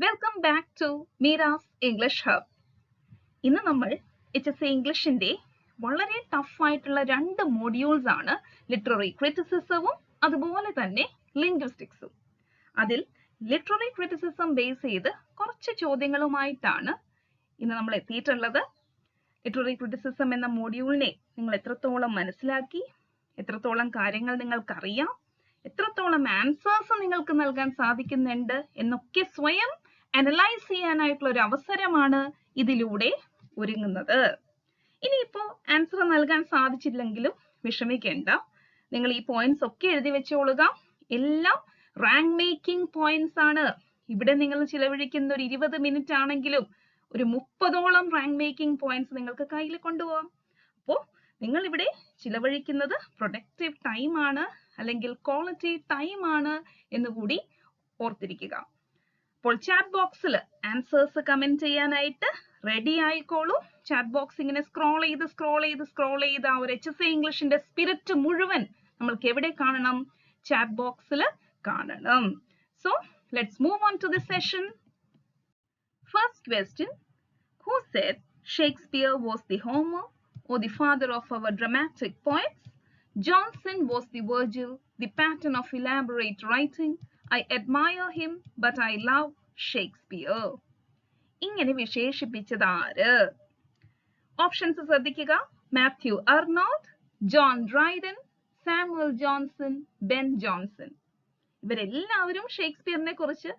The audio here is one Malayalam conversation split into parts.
Welcome back to Meera's English hub. ഇന്ന് നമ്മൾ HSC ഇംഗ്ലീഷിന്റെ വളരെ ടഫ് ആയിട്ടുള്ള രണ്ട് മോഡ്യൂൾസ് ആണ് ലിറ്റററി ക്രിറ്റിസിസവും അതുപോലെ തന്നെ ലിംഗ്വിസ്റ്റിക്സും. അതിൽ ലിറ്റററി ക്രിറ്റിസിസം ബേസ് ചെയ്ത് കുറച്ച് ചോദ്യങ്ങളുമായിട്ടാണ് ഇന്ന് നമ്മൾ എത്തിയിട്ടുള്ളത്. ലിറ്റററി ക്രിറ്റിസിസം എന്ന മോഡ്യൂളിനെ നിങ്ങൾ എത്രത്തോളം മനസ്സിലാക്കി, എത്രത്തോളം കാര്യങ്ങൾ നിങ്ങൾക്കറിയാം, എത്രത്തോളം ആൻസേഴ്സ് നിങ്ങൾക്ക് നൽകാൻ സാധിക്കുന്നുണ്ട് എന്നൊക്കെ സ്വയം അനലൈസ് ചെയ്യാനായിട്ടുള്ള ഒരു അവസരമാണ് ഇതിലൂടെ ഒരുങ്ങുന്നത്. ഇനിയിപ്പോ ആൻസർ നൽകാൻ സാധിച്ചില്ലെങ്കിലും വിഷമിക്കേണ്ട, നിങ്ങൾ ഈ പോയിന്റ്സ് ഒക്കെ എഴുതി വെച്ചോളുക. എല്ലാം റാങ്ക് മേക്കിംഗ് പോയിന്റ്സ് ആണ്. ഇവിടെ നിങ്ങൾ ചിലവഴിക്കുന്ന ഒരു 20 മിനിറ്റ് ആണെങ്കിലും ഒരു 30ഓളം റാങ്ക് മേക്കിംഗ് പോയിന്റ്സ് നിങ്ങൾക്ക് കയ്യിൽ കൊണ്ടുപോകാം. അപ്പോ നിങ്ങൾ ഇവിടെ ചിലവഴിക്കുന്നത് പ്രൊഡക്റ്റീവ് ടൈം ആണ്, അല്ലെങ്കിൽ ക്വാളിറ്റി ടൈം ആണ് എന്നുകൂടി ഓർത്തിരിക്കുക. അപ്പോൾ ചാറ്റ് ബോക്സിൽ ആൻസേഴ്സ് കമന്റ് ചെയ്യാനായിട്ട് റെഡി ആയിക്കോളൂ. ചാറ്റ് ബോക്സ് ഇങ്ങനെ സ്ക്രോൾ ചെയ്ത് ആ ഒരു HSC ഇംഗ്ലീഷിന്റെ സ്പിരിറ്റ് മുഴുവൻ നമ്മൾക്ക് എവിടെ കാണണം? ചാറ്റ് ബോക്സിൽ കാണണം. So let's move on to this session. First question: Who said Shakespeare was the Homer or the father of our dramatic poets? Johnson was the Virgil, the pattern of elaborate writing. I admire him, but I love Shakespeare. ഇങ്ങനെ വിശേഷിപ്പിച്ചത് ആര്? ഓപ്ഷൻസ് ശ്രദ്ധിക്കുക. Matthew Arnold, John Dryden, Samuel Johnson, Ben Johnson. ഇവരെല്ലാവരും ഷേക്സ്പിയറിനെ കുറിച്ച്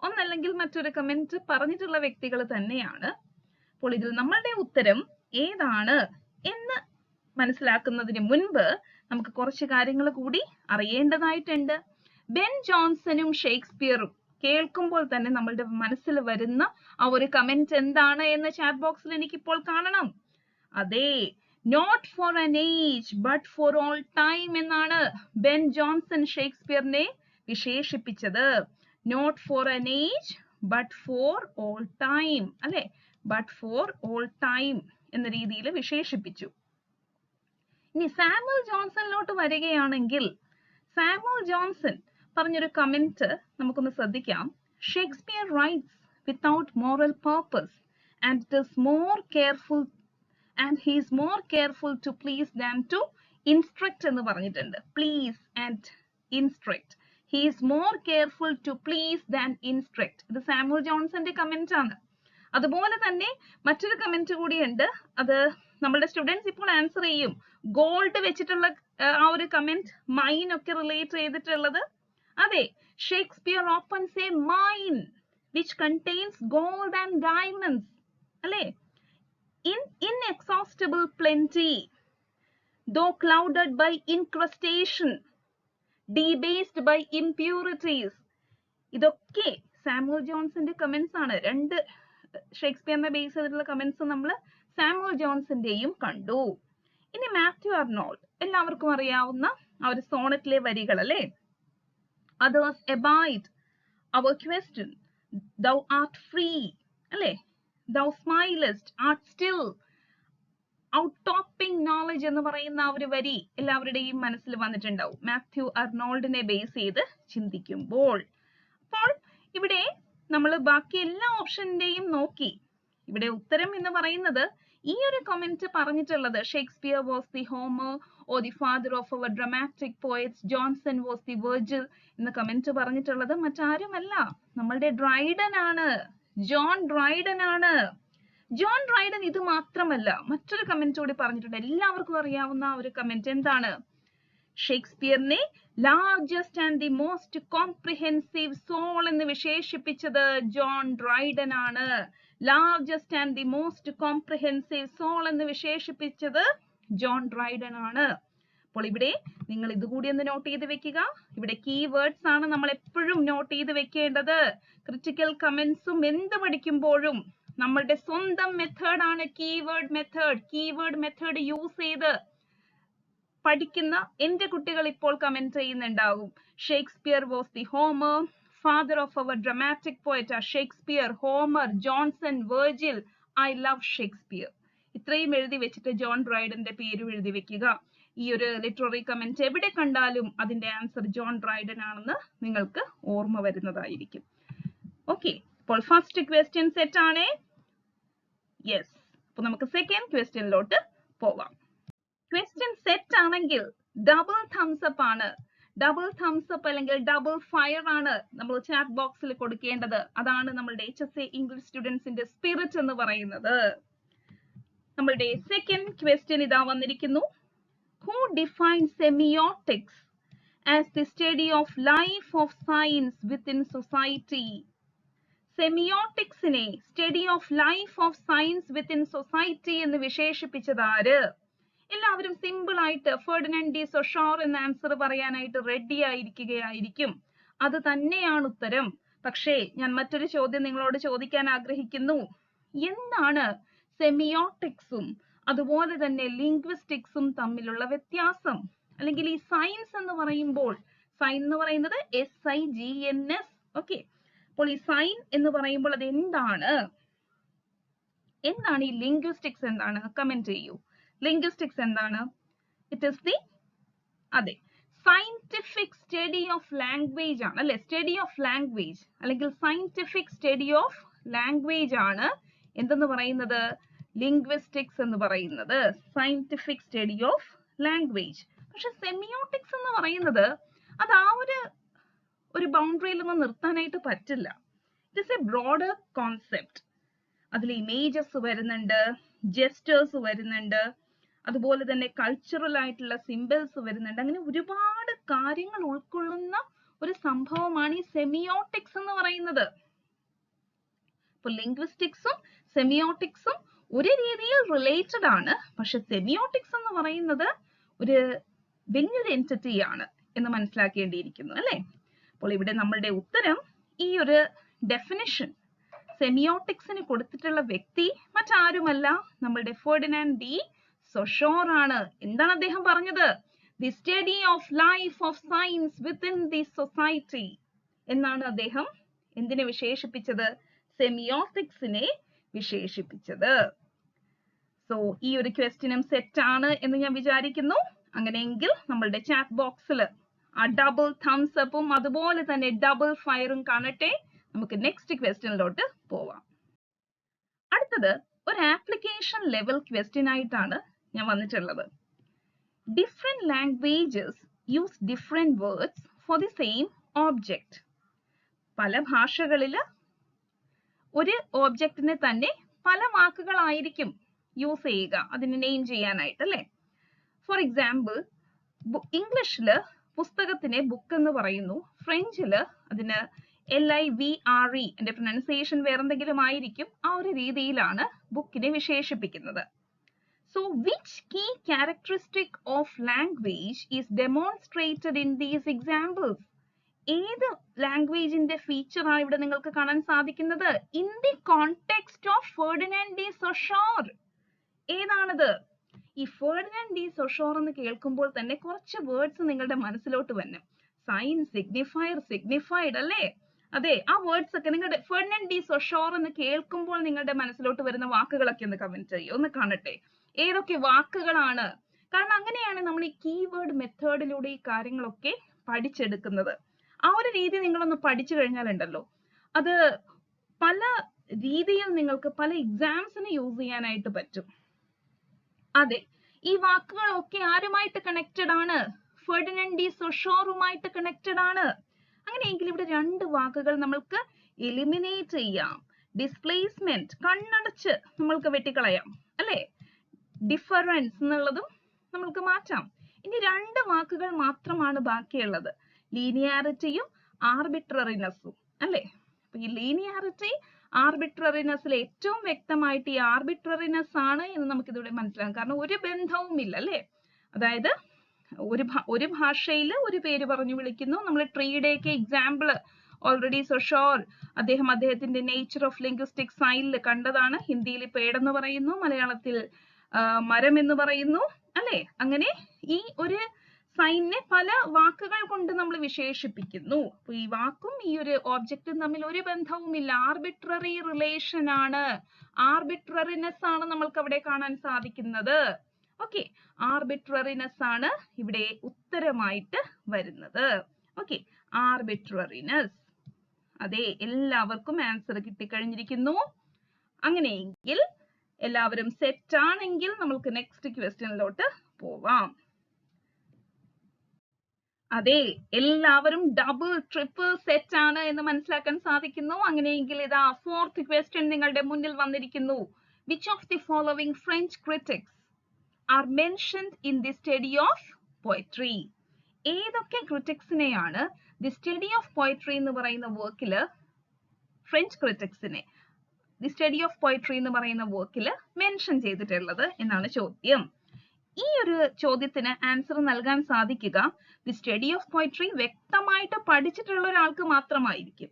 ഒന്നല്ലെങ്കിൽ മറ്റൊരു കമന്റ് പറഞ്ഞിട്ടുള്ള വ്യക്തികൾ തന്നെയാണ്. അപ്പോൾ ഇതിൽ നമ്മളുടെ ഉത്തരം ഏതാണ് എന്ന് മനസ്സിലാക്കുന്നതിന് മുൻപ് നമുക്ക് കുറച്ച് കാര്യങ്ങൾ കൂടി അറിയേണ്ടതായിട്ടുണ്ട്. ബെൻ ജോൺസണും ഷേക്സ്പിയറും കേൾക്കുമ്പോൾ തന്നെ നമ്മളുടെ മനസ്സിൽ വരുന്ന ആ ഒരു കമന്റ് എന്താണ് എന്ന് ചാറ്റ് ബോക്സിൽ എനിക്കിപ്പോൾ കാണണം. അതെ, not for an age but for all time എന്നാണ് ബെൻ ജോൺസൺ ഷേക്സ്പിയറിനെ വിശേഷിപ്പിച്ചത്. Not for an age but for all time, അല്ലെ? ബട്ട് ഫോർ ഓൾ ടൈം എന്ന രീതിയിൽ വിശേഷിപ്പിച്ചു. ഇനി സാമുവൽ ജോൺസണിലോട്ട് വരികയാണെങ്കിൽ, സാമുവൽ ജോൺസൺ പറഞ്ഞൊരു കമന്റ് നമുക്കൊന്ന് ശ്രദ്ധിക്കാം. Shakespeare writes without moral purpose and it is more careful and he is more careful to please than to instruct എന്ന് പറഞ്ഞിട്ടുണ്ട്. Please and instruct. He is more careful to please than instruct. ഇത് സാമുവൽ ജോൺസന്റെ കമന്റ് ആണ്. അതുപോലെ തന്നെ മറ്റൊരു കമന്റ് കൂടിയുണ്ട്. അത് നമ്മളുടെ സ്റ്റുഡൻസ് ഇപ്പോൾ ആൻസർ ചെയ്യും. ഗോൾഡ് വെച്ചിട്ടുള്ള ആ ഒരു കമന്റ്, മൈൻ ഒക്കെ റിലേറ്റ് ചെയ്തിട്ടുള്ളത്. അതെ, Shakespeare opens a mine which contains gold and diamonds, അല്ലെ? In inexhaustible plenty, though clouded by incrustation, debased by impurities. ഇതൊക്കെ സാമുവൽ ജോൺസന്റെ കമന്റ്സ് ആണ്. രണ്ട് ഷേക്സ്പിയറിനെ ബേസ് ചെയ്തിട്ടുള്ള കമന്റ്സ് നമ്മൾ സാമുവൽ ജോൺസന്റെയും കണ്ടു. ഇനി മാത്യു അർണോൾഡ്, എല്ലാവർക്കും അറിയാവുന്ന ആ ഒരു സോണറ്റിലെ വരികൾ, അല്ലെ? Others abide our question, thou art free, അല്ലെ? Thou smilest, art still, outtopping knowledge എന്ന് പറയുന്ന ആ ഒരു വരി എല്ലാവരുടെയും മനസ്സിൽ വന്നിട്ടുണ്ടാവും മാത്യു അർണോൾഡിനെ ബേസ് ചെയ്ത് ചിന്തിക്കുമ്പോൾ. അപ്പോൾ ഇവിടെ നമ്മൾ ബാക്കി എല്ലാ ഓപ്ഷന്റെയും നോക്കി. ഇവിടെ ഉത്തരം എന്ന് പറയുന്നത് ഈ ഒരു കമന്റ് പറഞ്ഞിട്ടുള്ളത് Shakespeare was the Homer or the father of our dramatic poets, Jonson was the Virgil എന്ന കമന്റ് പറഞ്ഞിട്ടുള്ളത് മറ്റാരുമല്ല, നമ്മളുടെ ഡ്രൈഡൻ ആണ്, ജോൺ ഡ്രൈഡൻ ആണ്. ജോൺ ഡ്രൈഡൻ ഇത് മാത്രമല്ല, മറ്റൊരു കമന്റ് കൂടി പറഞ്ഞിട്ടുണ്ട്. എല്ലാവർക്കും അറിയാവുന്ന ഒരു കമന്റ് എന്താണ്? ഷേക്സ്പിയറിനെ largest and the most comprehensive soul എന്ന് വിശേഷിപ്പിച്ചത് ജോൺ ഡ്രൈഡൻ ആണ്. Largest and the most comprehensive soul എന്ന് വിശേഷിപ്പിച്ചത് ജോൺ ഡ്രൈഡൻ ആണ്. അപ്പോൾ ഇവിടെ നിങ്ങൾ ഇതുകൂടി ഒന്ന് നോട്ട് ചെയ്ത് വെക്കുക. ഇവിടെ കീവേഡ്സ് ആണ് നമ്മൾ എപ്പോഴും നോട്ട് ചെയ്ത് വെക്കേണ്ടത്. ക്രിട്ടിക്കൽ കമന്റ്സും എന്ത് പഠിക്കുമ്പോഴും നമ്മളുടെ സ്വന്തം മെത്തേഡ് ആണ് keyword method. Keyword method use ചെയ്ത് പഠിക്കുന്ന എന്റെ കുട്ടികൾ ഇപ്പോൾ കമന്റ് ചെയ്യുന്നുണ്ടാവും. Shakespeare was the Homer, father of our dramatic poet Shakespeare, Homer, Jonson, Virgil, I love Shakespeare. ഇത്രയും എഴുതി വെച്ചിട്ട് ജോൺ ഡ്രൈഡന്റെ പേരും എഴുതി വെക്കുക. ഈ ഒരു ലിറ്റററി കമന്റ് എവിടെ കണ്ടാലും അതിന്റെ ആൻസർ ജോൺ ഡ്രൈഡൻ ആണെന്ന് നിങ്ങൾക്ക് ഓർമ്മ വരുന്നതായിരിക്കും. ഓക്കെ, അപ്പോൾ ഫസ്റ്റ് ക്വസ്റ്റ്യൻ സെറ്റ് ആണേ. യെസ്. അപ്പൊ നമുക്ക് സെക്കൻഡ് ക്വസ്റ്റ്യനിലോട്ട് പോവാം. ക്വസ്റ്റ്യൻ സെറ്റ് ആണെങ്കിൽ ഡബിൾ തംസ് അപ്പ് ആണ്. ഡബിൾ തംസ് അപ്പ് അല്ലെങ്കിൽ ഡബിൾ ഫയർ ആണ് നമ്മൾ ചാറ്റ് ബോക്സിൽ കൊടുക്കേണ്ടത്. അതാണ് നമ്മളുടെ HSA ഇംഗ്ലീഷ് സ്റ്റുഡൻസിന്റെ സ്പിരിറ്റ് എന്ന് പറയുന്നത്. നമ്മളുടെ സെക്കൻഡ് ക്വസ്റ്റ്യൻ ഇതാ വന്നിരിക്കുന്നു. Who defines semiotics as the study of life of science within society? സെമിയോട്ടിക്സിനെ study of life of science within society എന്ന് വിശേഷിപ്പിച്ചത് ആര്? എല്ലാവരും സിമ്പിൾ ആയിട്ട് ഫെർഡിനൻഡ് ഡി സൊഷോർ എന്ന ആൻസർ പറയാനായിട്ട് റെഡി ആയിരിക്കുകയായിരിക്കും. അത് തന്നെയാണ് ഉത്തരം. പക്ഷേ ഞാൻ മറ്റൊരു ചോദ്യം നിങ്ങളോട് ചോദിക്കാൻ ആഗ്രഹിക്കുന്നു. എന്താണ് സെമിയോട്ടിക്സും അതുപോലെ തന്നെ ലിംഗ്വിസ്റ്റിക്സും തമ്മിലുള്ള വ്യത്യാസം? അല്ലെങ്കിൽ ഈ സയൻസ് എന്ന് പറയുമ്പോൾ, സൈൻ എന്ന് പറയുന്നത് SIGNS. ഓക്കെ, അപ്പോൾ ഈ സൈൻ എന്ന് പറയുമ്പോൾ അത് എന്താണ്? എന്താണ് ഈ ലിംഗ്വിസ്റ്റിക്സ്? എന്താണ്? കമന്റ് ചെയ്യൂ. ലിംഗ്വിസ്റ്റിക്സ് എന്താണ്? It is the scientific study of language ആണ് അല്ലെ? സ്റ്റഡി ഓഫ് ലാംഗ്വേജ് അല്ലെങ്കിൽ സയന്റിഫിക് സ്റ്റഡി ഓഫ് ലാംഗ്വേജ് ആണ് എന്തെന്ന് പറയുന്നത്? ലിംഗ്വിസ്റ്റിക്സ് എന്ന് പറയുന്നത്. Scientific study of language. പക്ഷെ സെമിയോട്ടിക്സ് എന്ന് പറയുന്നത് അത് ആ ഒരു ബൗണ്ടറിയിൽ ഒന്നും നിർത്താനായിട്ട് പറ്റില്ല. It is A broader concept. അതിൽ ഇമേജസ് വരുന്നുണ്ട്, ജെസ്റ്റേഴ്സ് വരുന്നുണ്ട്, അതുപോലെ തന്നെ കൾച്ചറൽ ആയിട്ടുള്ള സിംബൽസ് വരുന്നുണ്ട്. അങ്ങനെ ഒരുപാട് കാര്യങ്ങൾ ഉൾക്കൊള്ളുന്ന ഒരു സംഭവമാണ് ഈ സെമിയോട്ടിക്സ് എന്ന് പറയുന്നത്. ഇപ്പൊ ലിംഗ്വിസ്റ്റിക്സും സെമിയോട്ടിക്സും ഒരു രീതിയിൽ റിലേറ്റഡ് ആണ്. പക്ഷെ സെമിയോട്ടിക്സ് എന്ന് പറയുന്നത് ഒരു വലിയൊരു എൻറ്റിറ്റി ആണ് എന്ന് മനസ്സിലാക്കേണ്ടിയിരിക്കുന്നു അല്ലെ? അപ്പോൾ ഇവിടെ നമ്മളുടെ ഉത്തരം ഈ ഒരു ഡെഫിനിഷൻ സെമിയോട്ടിക്സിന് കൊടുത്തിട്ടുള്ള വ്യക്തി മറ്റാരുമല്ല, നമ്മളുടെ ഫെർഡിനാൻഡ് ഡി സൊഷോർ ആണ്. എന്താണ് അദ്ദേഹം പറഞ്ഞത്? The study of life of science within the society എന്നാണ് അദ്ദേഹം എന്തിനെ വിശേഷിപ്പിച്ചത്? സെമിയോട്ടിക്സിനെ വിശേഷിപ്പിച്ചത്. സോ ഈ ഒരു ക്വസ്റ്റ്യനും സെറ്റ് ആണ് എന്ന് ഞാൻ വിചാരിക്കുന്നു. അങ്ങനെയെങ്കിൽ നമ്മളുടെ ചാറ്റ് ബോക്സിൽ ആ ഡബിൾ തംസ് അപ്പും അതുപോലെ തന്നെ ഡബിൾ ഫയറും കാണട്ടെ. നമുക്ക് നെക്സ്റ്റ് ക്വസ്റ്റ്യനിലോട്ട് പോവാം. അടുത്തത് ഒരു ആപ്ലിക്കേഷൻ ലെവൽ ക്വസ്റ്റ്യൻ ആയിട്ടാണ് ഞാൻ വന്നിട്ടുള്ളത്. Different languages use different words for the same object. പല ഭാഷകളിൽ ഒരു ഓബ്ജക്റ്റിനെ തന്നെ പല വാക്കുകളായിരിക്കും യൂസ് ചെയ്യുക അതിനെ നെയിം ചെയ്യാനായിട്ട് അല്ലെ? ഫോർ എക്സാമ്പിൾ, ഇംഗ്ലീഷില് പുസ്തകത്തിനെ ബുക്ക് എന്ന് പറയുന്നു, ഫ്രഞ്ചില് അതിന് LIVRE, എന്റെ പ്രൊനൗൺസിയേഷൻ വേറെന്തെങ്കിലും ആയിരിക്കും. ആ ഒരു രീതിയിലാണ് ബുക്കിനെ വിശേഷിപ്പിക്കുന്നത്. So which key characteristic of language is demonstrated in these examples? ഏത് ലാംഗ്വേജിന്റെ ഫീച്ചർ ആണ് ഇവിടെ നിങ്ങൾക്ക് കാണാൻ സാധിക്കുന്നത്? In the context of Ferdinand de Saussure. ഏതാണത്? ഈ ഫെർഡിനാൻഡ് ഡി സൊഷോർ എന്ന് കേൾക്കുമ്പോൾ തന്നെ കുറച്ച് വേർഡ്സ് നിങ്ങളുടെ മനസ്സിലോട്ട് വരണം. സൈൻ, സിഗ്നിഫയർ, സിഗ്നിഫൈഡ് അല്ലേ? അതെ, ആ വേർഡ്സ് ഒക്കെ നിങ്ങളുടെ ഫെർഡിനാൻഡ് ഡി സൊഷോർ എന്ന് കേൾക്കുമ്പോൾ നിങ്ങളുടെ മനസ്സിലോട്ട് വരുന്ന വാക്കുകളൊക്കെ ഒന്ന് കമന്റ് ചെയ്യൂ, ഒന്ന് കാണട്ടെ ഏതൊക്കെ വാക്കുകളാണ്. കാരണം അങ്ങനെയാണ് നമ്മൾ ഈ കീവേഡ് മെത്തേഡിലൂടെ ഈ കാര്യങ്ങളൊക്കെ പഠിച്ചെടുക്കുന്നത്. ആ ഒരു രീതി നിങ്ങളൊന്ന് പഠിച്ചു കഴിഞ്ഞാലുണ്ടല്ലോ, അത് പല രീതിയിൽ നിങ്ങൾക്ക് പല എക്സാംസിന് യൂസ് ചെയ്യാനായിട്ട് പറ്റും. അതെ, ഈ വാക്കുകളൊക്കെ ആരുമായിട്ട് കണക്റ്റഡ് ആണ്? ഫെർഡിനാൻഡ് ഡി സൊഷോറുമായിട്ട് കണക്റ്റഡ് ആണ്. അങ്ങനെയെങ്കിൽ ഇവിടെ രണ്ട് വാക്കുകൾ നമ്മൾക്ക് എലിമിനേറ്റ് ചെയ്യാം. ഡിസ്പ്ലേസ്മെന്റ് കണ്ണടച്ച് നമ്മൾക്ക് വെട്ടിക്കളയാം അല്ലെ? ഡിഫറൻസ് എന്നുള്ളതും നമ്മൾക്ക് മാറ്റാം. ഇനി രണ്ട് വാക്കുകൾ മാത്രമാണ് ബാക്കിയുള്ളത്, ലീനിയാരിറ്റിയും ആർബിട്രറിനെസ്സും അല്ലെ? അപ്പൊ ഈ ലീനിയാരിറ്റി ആർബിട്രറിനെസ്സിൽ ഏറ്റവും വ്യക്തമായിട്ട് ഈ ആർബിട്രറിനെസ് ആണ് എന്ന് നമുക്ക് ഇതിലൂടെ മനസ്സിലാക്കാം. കാരണം ഒരു ബന്ധവും ഇല്ല അല്ലെ? അതായത് ഒരു ഭാഷയിൽ ഒരു പേര് പറഞ്ഞു വിളിക്കുന്നു. നമ്മൾ ട്രീയുടെയൊക്കെ എക്സാമ്പിൾ ഓൾറെഡി സൊഷോർ അദ്ദേഹത്തിന്റെ നേച്ചർ ഓഫ് ലിംഗ്വിസ്റ്റിക് സൈനിൽ കണ്ടതാണ്. ഹിന്ദിയിൽ പേടെന്ന് പറയുന്നു, മലയാളത്തിൽ മരം എന്ന് പറയുന്നു അല്ലെ? അങ്ങനെ ഈ ഒരു സൈനിനെ പല വാക്കുകൾ കൊണ്ട് നമ്മൾ വിശേഷിപ്പിക്കുന്നു. അപ്പൊ ഈ വാക്കും ഈ ഒരു ഓബ്ജക്റ്റും തമ്മിൽ ഒരു ബന്ധവുമില്ല, ആർബിട്രറി റിലേഷൻ ആണ്, ആർബിട്രറിനെസ് ആണ് നമ്മൾക്ക് അവിടെ കാണാൻ സാധിക്കുന്നത്. ഓക്കെ, ആർബിട്രറിനെസ് ആണ് ഇവിടെ ഉത്തരമായിട്ട് വരുന്നത്. ഓക്കെ, ആർബിട്രറിനെസ്. അതെ, എല്ലാവർക്കും ആൻസർ കിട്ടിക്കഴിഞ്ഞിരിക്കുന്നു. അങ്ങനെയെങ്കിൽ എല്ലാവരും സെറ്റ് ആണെങ്കിൽ നമുക്ക് നെക്സ്റ്റ് ക്വസ്റ്റ്യനിലോട്ട് പോവാം. അതെ, എല്ലാവരും ഡബിൾ ട്രിപ്പിൾ സെറ്റ് ആണ് എന്ന് മനസ്സിലാക്കാൻ സാധിക്കുന്നു. അങ്ങനെയെങ്കിൽ ഇതാ ഫോർത്ത് ക്വസ്റ്റ്യൻ നിങ്ങളുടെ മുന്നിൽ വന്നിരിക്കുന്നു. Which of the following French critics are mentioned in the study of poetry? ഏതൊക്കെ ക്രിറ്റിക്സിനെയാണ് ദി സ്റ്റഡി ഓഫ് പോയട്രി എന്ന് പറയുന്ന വർക്കില്, ഫ്രഞ്ച് ക്രിറ്റിക്സിനെ ദി സ്റ്റഡി ഓഫ് പോയട്രി എന്ന് പറയുന്ന വർക്കിൽ മെൻഷൻ ചെയ്തിട്ടുള്ളത് എന്നാണ് ചോദ്യം. ഈ ഒരു ചോദ്യത്തിന് ആൻസർ നൽകാൻ സാധിക്കുക ദി സ്റ്റഡി ഓഫ് പോയട്രി വ്യക്തമായിട്ട് പഠിച്ചിട്ടുള്ള ഒരാൾക്ക് മാത്രമായിരിക്കും.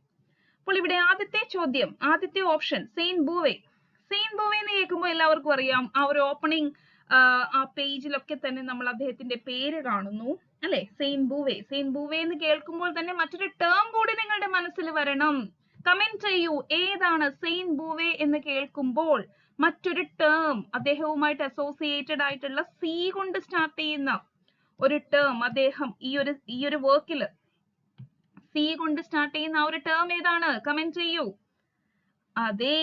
അപ്പോൾ ഇവിടെ ആദ്യത്തെ ചോദ്യം, ആദ്യത്തെ ഓപ്ഷൻ സെയിന്റ് ബൂവേ. സെയിന്റ് ബൂവേ എന്ന് കേൾക്കുമ്പോൾ എല്ലാവർക്കും അറിയാം, ആ ഒരു ഓപ്പണിംഗ് ആ പേജിലൊക്കെ തന്നെ നമ്മൾ അദ്ദേഹത്തിന്റെ പേര് കാണുന്നു അല്ലെ, സെയിന്റ് ബൂവേ. സെയിന്റ് ബൂവേ എന്ന് കേൾക്കുമ്പോൾ തന്നെ മറ്റൊരു ടേം കൂടി നിങ്ങളുടെ മനസ്സിൽ വരണം. കമന്റ് ചെയ്യൂ, ഏതാണ് സെയിന്റ് ബൂവേ എന്ന് കേൾക്കുമ്പോൾ മറ്റൊരു ടേം, അദ്ദേഹവുമായിട്ട് അസോസിയേറ്റഡ് ആയിട്ടുള്ള സി കൊണ്ട് സ്റ്റാർട്ട് ചെയ്യുന്ന ഒരു ടേം, അദ്ദേഹം ഈ ഒരു വർക്കില് സി കൊണ്ട് സ്റ്റാർട്ട് ചെയ്യുന്ന ആ ഒരു ടേം ഏതാണ്? കമന്റ് ചെയ്യൂ. അതെ,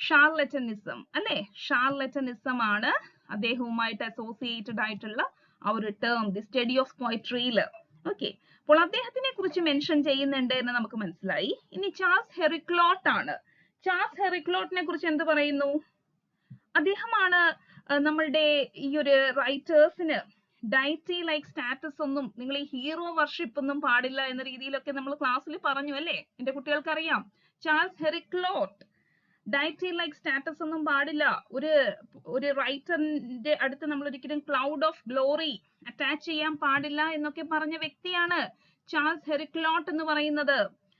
ഷാർലറ്റനിസം അല്ലെ, ഷാർലറ്റനിസം ആണ് അദ്ദേഹവുമായിട്ട് അസോസിയേറ്റഡ് ആയിട്ടുള്ള ആ ഒരു ടേം ദി സ്റ്റഡി ഓഫ് പോയട്രിയില്. ഓക്കെ, അപ്പോൾ അദ്ദേഹത്തിനെ കുറിച്ച് മെൻഷൻ ചെയ്യുന്നുണ്ട് എന്ന് നമുക്ക് മനസ്സിലായി. ഇനി ചാൾസ് ഹെറിക്ലോട്ട് ആണ്. ചാൾസ് ഹെറിക്ലോട്ടിനെ കുറിച്ച് എന്ത് പറയുന്നു? അദ്ദേഹമാണ് നമ്മളുടെ ഈ ഒരു റൈറ്റേഴ്സിന് ഡയറ്റി ലൈക്ക് സ്റ്റാറ്റസ് ഒന്നും, നിങ്ങൾ ഈ ഹീറോ വർഷിപ്പ് ഒന്നും പാടില്ല എന്ന രീതിയിലൊക്കെ നമ്മൾ ക്ലാസ്സിൽ പറഞ്ഞു അല്ലേ, എന്റെ കുട്ടികൾക്ക് അറിയാം. ചാൾസ് ഹെറിക്ലോട്ട് ഡയറ്റി ലൈക്ക് സ്റ്റാറ്റസ് ഒന്നും പാടില്ല, ഒരു റൈറ്ററിന്റെ അടുത്ത് നമ്മൾ ഒരിക്കലും ക്ലൗഡ് ഓഫ് ഗ്ലോറി അറ്റാച്ച് ചെയ്യാൻ പാടില്ല എന്നൊക്കെ പറഞ്ഞ വ്യക്തിയാണ് ചാൾസ് ഹെറിക്ലോട്ട് എന്ന് പറയുന്നത്.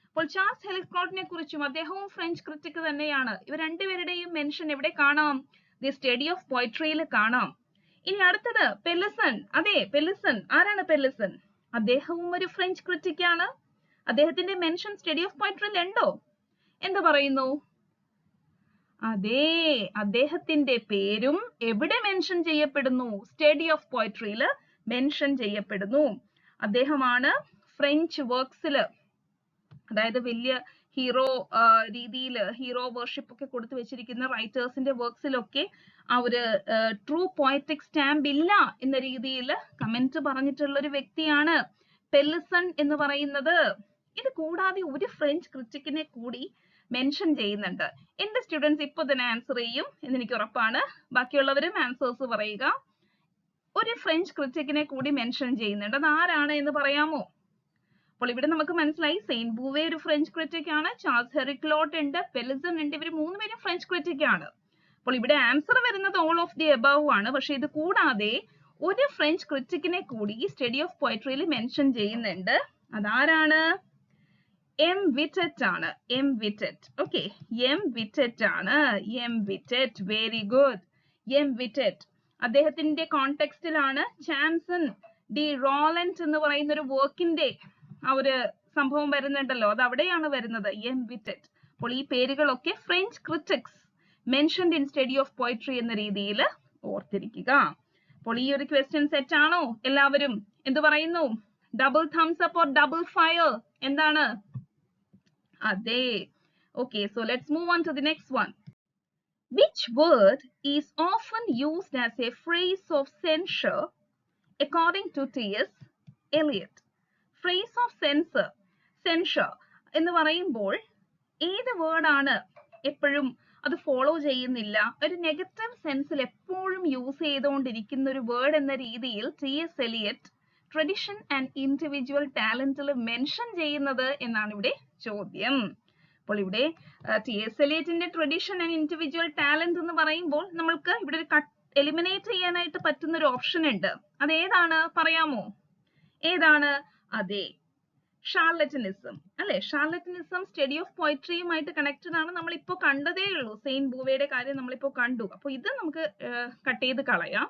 അപ്പോൾ ചാൾസ് ഹെറിക്ലോട്ടിനെ കുറിച്ചും, അദ്ദേഹവും ഫ്രഞ്ച് ക്രിറ്റിക് തന്നെയാണ്. ഇവർ രണ്ടുപേരുടെയും മെൻഷൻ എവിടെ കാണാം? ദി സ്റ്റഡി ഓഫ് പോയട്രിയിൽ കാണാം. ഇനി അടുത്തത് പെല്ലിസൺ. അതെ, പെല്ലിസൺ. ആരാണ് പെല്ലിസൺ? അദ്ദേഹവും ഒരു ഫ്രഞ്ച് ക്രിറ്റിക് ആണ്. അദ്ദേഹത്തിന്റെ മെൻഷൻ സ്റ്റഡി ഓഫ് പോയട്രിയിൽ ഉണ്ടോ? എന്ത് പറയുന്നു? അതെ, അദ്ദേഹത്തിന്റെ പേരും എവിടെ മെൻഷൻ ചെയ്യപ്പെടുന്നു? സ്റ്റഡി ഓഫ് പോയട്രിയിൽ മെൻഷൻ ചെയ്യപ്പെടുന്നു. അദ്ദേഹമാണ് ഫ്രഞ്ച് വർക്ക്സില്, അതായത് വലിയ ഹീറോ രീതിയിൽ ഹീറോ വർഷിപ്പ് ഒക്കെ കൊടുത്തു വെച്ചിരിക്കുന്ന റൈറ്റേഴ്സിന്റെ വർക്ക്സിലൊക്കെ ആ ഒരു ട്രൂ പോയറ്റിക് സ്റ്റാമ്പ് ഇല്ല എന്ന രീതിയിൽ കമന്റ് പറഞ്ഞിട്ടുള്ള ഒരു വ്യക്തിയാണ് പെല്ലിസൺ എന്ന് പറയുന്നത്. ഇത് കൂടാതെ ഒരു ഫ്രഞ്ച് ക്രിറ്റിക്കിനെ കൂടി മെൻഷൻ ചെയ്യുന്നുണ്ട്. എന്റെ സ്റ്റുഡൻസ് ഇപ്പൊ തന്നെ ആൻസർ ചെയ്യും എന്ന് എനിക്ക് ഉറപ്പാണ്. ബാക്കിയുള്ളവരും ആൻസേഴ്സ് പറയുക. ഒരു ഫ്രഞ്ച് ക്രിറ്റിക്കിനെ കൂടി മെൻഷൻ ചെയ്യുന്നുണ്ട്. അത് ആരാണ് എന്ന് പറയാമോ? അപ്പോൾ ഇവിടെ നമുക്ക് മനസ്സിലായി, സെയിന്റ് ബൂവേ ഒരു ഫ്രഞ്ച് ക്രിറ്റിക് ആണ്, ചാൾസ് ഹെറിക്ലോട്ട് ഉണ്ട്, പെല്ലിസൺ ഉണ്ട്. ഇവർ മൂന്നുപേരും ഫ്രഞ്ച് ക്രിറ്റിക് ആണ്. അപ്പോൾ ഇവിടെ ആൻസർ വരുന്നത് ഓൾ ഓഫ് ദി എബവ് ആണ്. പക്ഷെ ഇത് കൂടാതെ ഒരു ഫ്രഞ്ച് ക്രിറ്റിക്കിനെ കൂടി സ്റ്റഡി ഓഫ് പോയട്രിയിൽ മെൻഷൻ ചെയ്യുന്നുണ്ട്. അതാരാണ്? എം വിറ്ററ്റ് ആണ്. M Vitet. Okay, M Vitet ആണ്. M Vitet, very good. M Vitet അദ്ദേഹത്തിന്റെ കോണ്ടെക്സ്റ്റിലാണ് ചാൻസൺ ഡി റോളൻഡ് എന്ന് പറയുന്ന ഒരു വർക്കിന്റെ ആ ഒരു സംഭവം വരുന്നുണ്ടല്ലോ, അത് അവിടെയാണ് വരുന്നത്, എം വിറ്ററ്റ്. അപ്പോൾ ഈ പേരുകളൊക്കെ French critics mentioned in study of poetry എന്ന രീതിയിൽ ഓർത്തിരിക്കുക. അപ്പോൾ ഈ ഒരു ക്വസ്റ്റ്യൻ സെറ്റ് ആണോ? എല്ലാവരും എന്ത് പറയുന്നു? Double thumbs up or double fire? എന്താണ്? അതെ. Okay, so let's move on to the next one. Which word is often used as a phrase of censure according to T.S. Eliot? Phrase of censure എന്ന് പറയുമ്പോൾ ഏത് വേർഡ് ആണ് എപ്പോഴും അത് ഫോളോ ചെയ്യുന്നില്ല, ഒരു നെഗറ്റീവ് സെൻസിൽ എപ്പോഴും യൂസ് ചെയ്തുകൊണ്ടിരിക്കുന്ന ഒരു വേർഡ് എന്ന രീതിയിൽ T.S. Eliot tradition and individual ടാലന്റിൽ മെൻഷൻ ചെയ്യുന്നത് എന്നാണ് ഇവിടെ ചോദ്യം. അപ്പോൾ ഇവിടെ T.S. Eliotന്റെ ട്രഡിഷൻ ആൻഡ് ഇൻഡിവിജ്വൽ ടാലന്റ് എന്ന് പറയുമ്പോൾ നമ്മൾക്ക് ഇവിടെ ഒരു എലിമിനേറ്റ് ചെയ്യാനായിട്ട് പറ്റുന്ന ഒരു ഓപ്ഷൻ ഉണ്ട്. അത് ഏതാണ്? പറയാമോ? ഏതാണ്? അതെ, ഷാർലറ്റനിസം അല്ലെ. ഷാർലറ്റനിസം സ്റ്റഡി ഓഫ് പോയട്രിയുമായിട്ട് കണക്റ്റഡ് ആണ്. നമ്മളിപ്പോ കണ്ടതേ ഉള്ളൂ, സെയിന്റ് ബൂവയുടെ കാര്യം നമ്മളിപ്പോ കണ്ടു. അപ്പൊ ഇത് നമുക്ക് കട്ട് ചെയ്ത് കളയാം.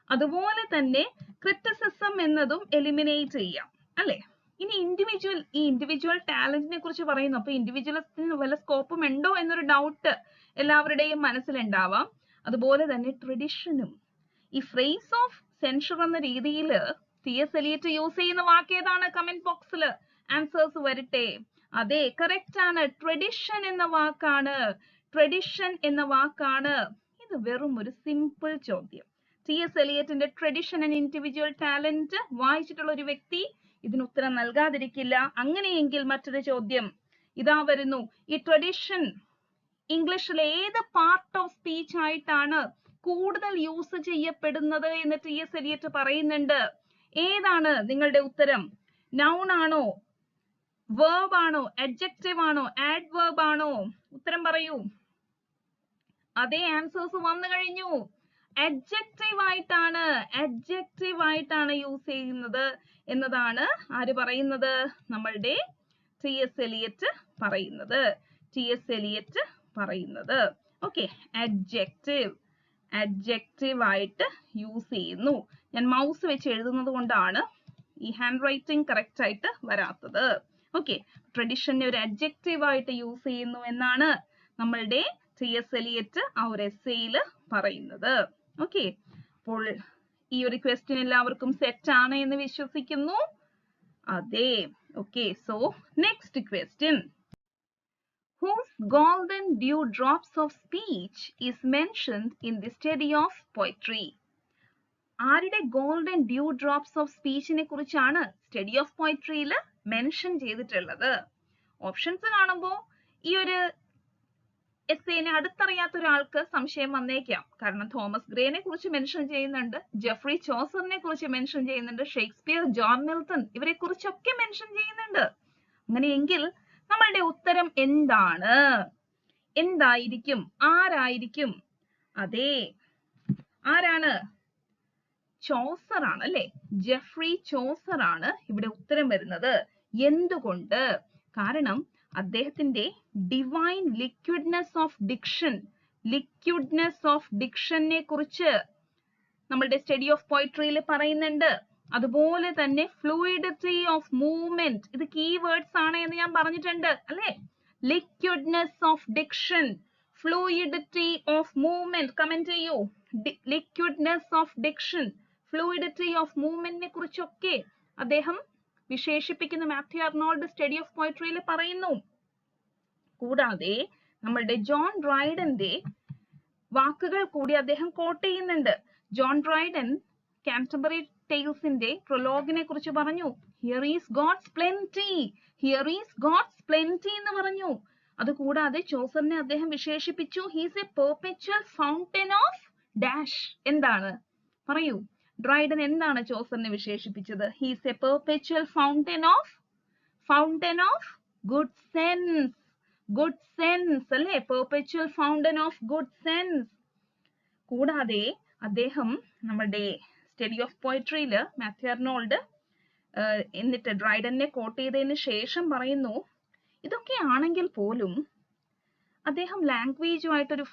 അതുപോലെ തന്നെ ക്രിറ്റിസിസം എന്നതും എലിമിനേറ്റ് ചെയ്യാം അല്ലെ. ഇനി ഇൻഡിവിജ്വൽ ടാലന്റിനെ കുറിച്ച് പറയുന്നു. അപ്പൊ ഇൻഡിവിജ്വലിന് വല്ല സ്കോപ്പും ഉണ്ടോ എന്നൊരു ഡൗട്ട് എല്ലാവരുടെയും മനസ്സിലുണ്ടാവാം. അതുപോലെ തന്നെ ട്രഡിഷനും. ഈ ഫ്രേസ് ഓഫ് സെൻഷർ എന്ന രീതിയിൽ T.S. Eliot യൂസ് ചെയ്യുന്ന വാക്ക് ഏതാണ്? കമന്റ് ബോക്സിൽ ആൻസേഴ്സ് വരട്ടെ. അതെ, കറക്റ്റ് ആണ്. ട്രഡിഷൻ എന്ന വാക്കാണ്. ട്രഡിഷൻ എന്ന വാക്കാണ്. ഇത് വെറും ഒരു സിമ്പിൾ ചോദ്യം. ടി.എസ്. എലിയറ്റിന്റെ ട്രഡിഷൻ ആൻഡ് ഇൻഡിവിജ്വൽ ടാലന്റ് വായിച്ചിട്ടുള്ള ഒരു വ്യക്തി ഇതിന് ഉത്തരം നൽകാതിരിക്കില്ല. അങ്ങനെയെങ്കിൽ മറ്റൊരു ചോദ്യം ഇതാ വരുന്നു. ഈ ട്രഡിഷൻ ഇംഗ്ലീഷിലെ ഏത് പാർട്ട് ഓഫ് സ്പീച്ച് ആയിട്ടാണ് കൂടുതൽ യൂസ് ചെയ്യപ്പെടുന്നത് എന്ന് ടി.എസ്. എലിയറ്റ് പറയുന്നുണ്ട്. ഏതാണ് നിങ്ങളുടെ ഉത്തരം? നൗൺ ആണോ, verb ആണോ, adjective ആണോ, adverb ആണോ? ഉത്തരം പറയൂ. അതേ, ആൻസേഴ്സ് വന്നു കഴിഞ്ഞു. adjective ആയിട്ടാണ് യൂസ് ചെയ്യുന്നത് എന്നതാണ് ആര് പറയുന്നത്? നമ്മളുടെ ടി.എസ്. എലിയറ്റ് പറയുന്നത്. ഓക്കെ, adjective ആയിട്ട് യൂസ് ചെയ്യുന്നു. ഞാൻ മൗസ് വെച്ച് എഴുതുന്നത് കൊണ്ടാണ് ഈ ഹാൻഡ് റൈറ്റിംഗ് കറക്റ്റ് ആയിട്ട് വരാത്തത്. ഓക്കെ, ട്രഡിഷനെ ഒരു adjective ആയിട്ട് യൂസ് ചെയ്യുന്നു എന്നാണ് നമ്മളുടെ ടി.എസ്. എലിയറ്റ് ആ ഒരു എസ്സേയിൽ പറയുന്നത്. ഓക്കെ, അപ്പോൾ ഈ ഒരു ക്വസ്റ്റ്യൻ എല്ലാവർക്കും സെറ്റ് ആണ് എന്ന് വിശ്വസിക്കുന്നു. അതെ, okay. So next question. Whose golden dewdrops of speech is mentioned in the study of poetry? ആരുടെ ഗോൾഡൻ ഡ്യൂ ഡ്രോപ്സ് ഓഫ് സ്പീച്ചിനെ കുറിച്ചാണ് സ്റ്റഡി ഓഫ് പോയിട്രിയിൽ മെൻഷൻ ചെയ്തിട്ടുള്ളത്? ഓപ്ഷൻസ് കാണുമ്പോൾ ഈ ഒരു എസ്സേനെ അടുത്തറിയാത്ത ഒരാൾക്ക് സംശയം വന്നേക്കാം. കാരണം തോമസ് ഗ്രേനെ കുറിച്ച് മെൻഷൻ ചെയ്യുന്നുണ്ട്, ജെഫ്രി ചോസറിനെ കുറിച്ച് മെൻഷൻ ചെയ്യുന്നുണ്ട്, ഷേക്സ്പിയർ, ജോൺ മിൽട്ടൺ, ഇവരെ കുറിച്ചൊക്കെ മെൻഷൻ ചെയ്യുന്നുണ്ട്. അങ്ങനെയെങ്കിൽ നമ്മളുടെ ഉത്തരം എന്താണ്? എന്തായിരിക്കും? ആരായിരിക്കും? അതെ, ആരാണ്? ചോസർ ആണ് അല്ലെ? ജെഫ്രി ചോസർ ആണ് ഇവിടെ ഉത്തരം വരുന്നത്. എന്തുകൊണ്ട്? കാരണം അദ്ദേഹത്തിന്റെ ഡിവൈൻ ലിക്വിഡ്നെസ് ഓഫ് ഡിക്ഷനെ കുറിച്ച് നമ്മളുടെ സ്റ്റഡി ഓഫ് പോയിട്രിയിൽ പറയുന്നുണ്ട്. അതുപോലെ തന്നെ ഫ്ലൂയിഡിറ്റി ഓഫ് മൂവ്മെന്റ്, ഇത് കീവേഡ്സ് ആണ് എന്ന് ഞാൻ പറഞ്ഞിട്ടുണ്ട് അല്ലെ? Liquidness of diction, fluidity of movement. Comment ചെയ്യൂ. Liquidness of diction, fluidity of മൂവ്മെന്റിനെ കുറിച്ചൊക്കെ അദ്ദേഹം വിശേഷിപ്പിക്കുന്ന മാത്യു അർണോൾഡ് സ്റ്റഡി ഓഫ് പോയിട്രിയിൽ പറയുന്നു. കൂടാതെ നമ്മളുടെ ജോൺ ഡ്രൈഡന്റെ വാക്കുകൾ കൂടി അദ്ദേഹം കോട്ട് ചെയ്യുന്നുണ്ട്. ജോൺ ഡ്രൈഡൻ കാന്റർബറി ടെയിൽസിന്റെ പ്രൊലോഗിനെ കുറിച്ച് പറഞ്ഞു. ഹിയർ ഈസ് ഗോഡ്സ് പ്ലെന്റി എന്ന് പറഞ്ഞു. അതുകൂടാതെ ചോസറിനെ അദ്ദേഹം വിശേഷിപ്പിച്ചു he's a perpetual fountain of dash. എന്താണ്? പറയൂ. ഡ്രൈഡൻ എന്താണ് ചോസറിനെ വിശേഷിപ്പിച്ചത്? He's a perpetual fountain of good sense അല്ലെ? Perpetual fountain of good sense. കൂടാതെ അദ്ദേഹം നമ്മുടെ സ്റ്റഡി ഓഫ് പോയിട്രിയിൽ മാത്യു അർണോൾഡ് എന്നിട്ട് ഡ്രൈഡനെ കോട്ട് ചെയ്തതിന് ശേഷം പറയുന്നു, ഇതൊക്കെ ആണെങ്കിൽ പോലും അദ്ദേഹം ലാംഗ്വേജുമായിട്ടൊരു